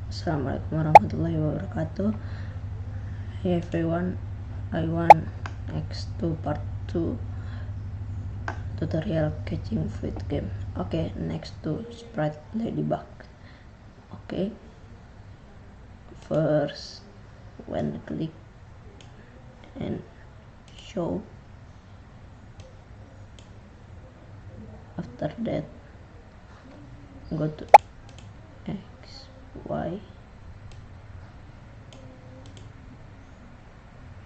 Assalamualaikum warahmatullahi wabarakatuh. Hey everyone, I want next to part 2 tutorial catching fruit game. Okay, next to sprite ladybug. Okay, first when click and show, after that go to X, Y,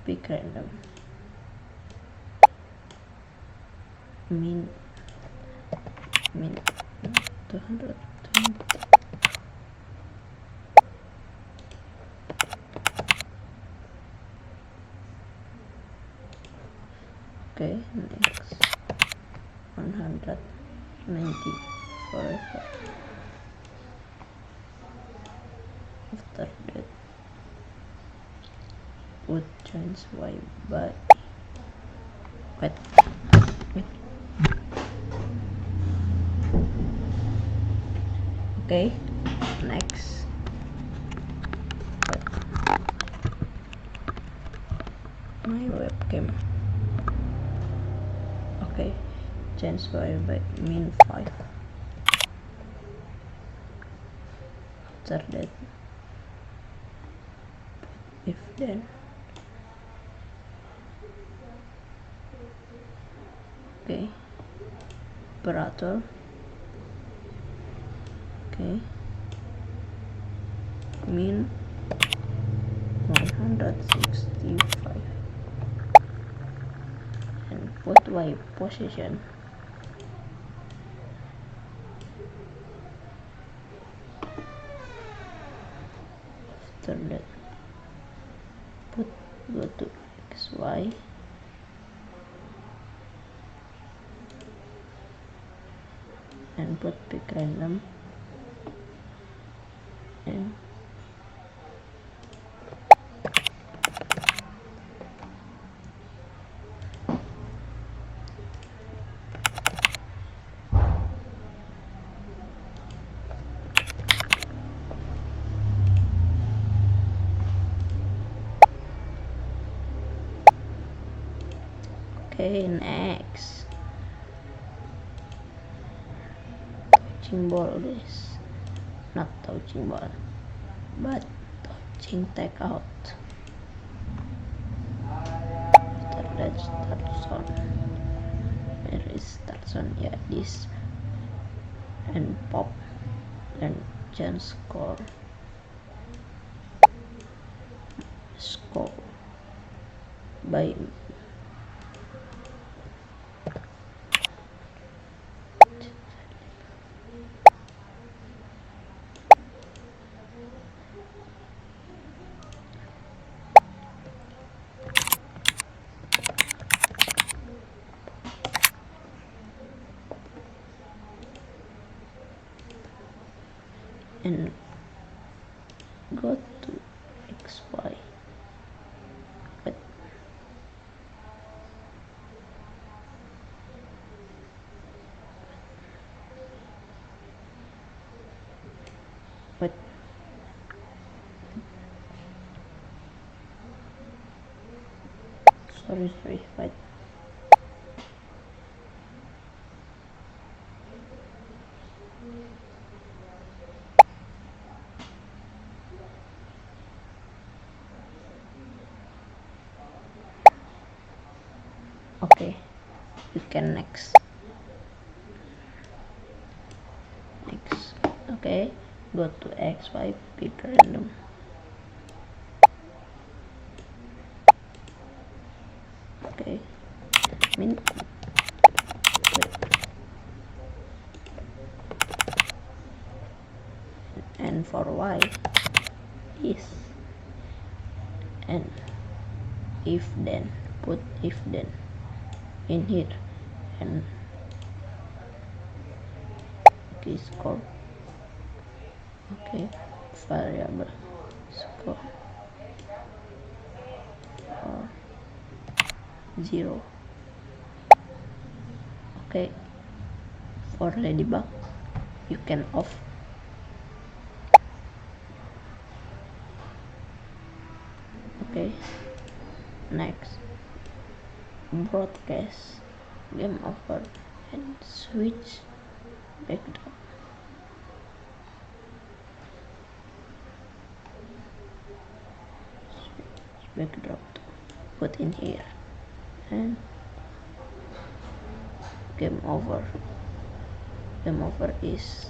pick random, min 220. Okay, next 190 forever. After that put change Y by wait okay, next my webcam. Okay, change Y by min 5. After that if then okay, operator. Okay, min 165 and put Y position. After that go to XY and put pick random and okay, next touching ball, guys, not touching ball but touching take out. After that start zone, where is start zone? Yeah, this, and pop and change score by and go to XY. But sorry, but okay, you can next. Okay, go to XY, pick random. Okay, min and for Y is, and if then put if then in here and okay, score. Okay, variable score or 0. Okay, for ladybug you can off Okay, next, broadcast game over and switch backdrop. Backdrop put in here and game over. Game over is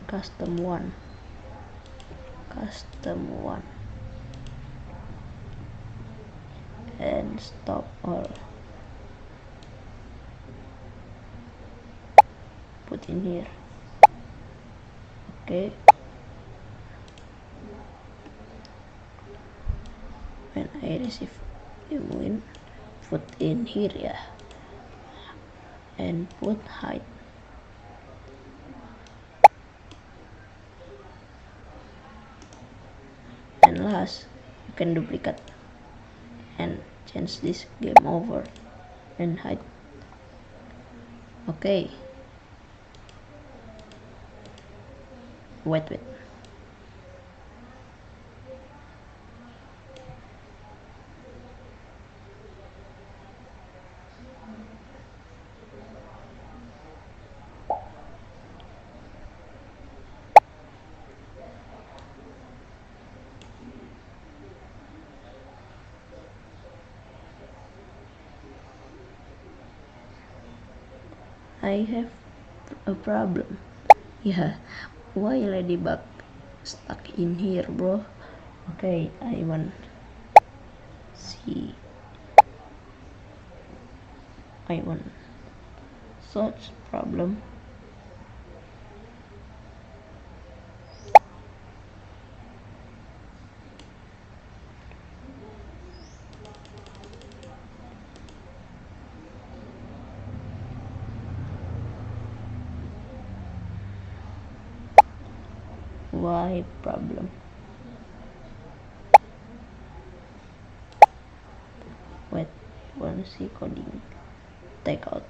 custom one and stop all, put in here. Okay, when I receive game win, put in here ya, and put hide. And last, you can duplicate and change this game over and hide. Okay, wait. I have a problem. Yeah, why ladybug stuck in here, bro? Okay, I want see. I want such problem. Why problem? Wait, wanna see coding? Take out.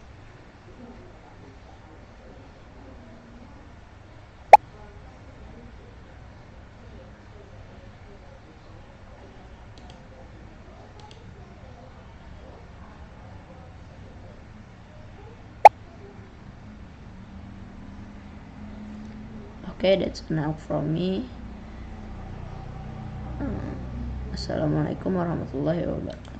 Okay, that's enough from me. Assalamualaikum warahmatullahi wabarakatuh.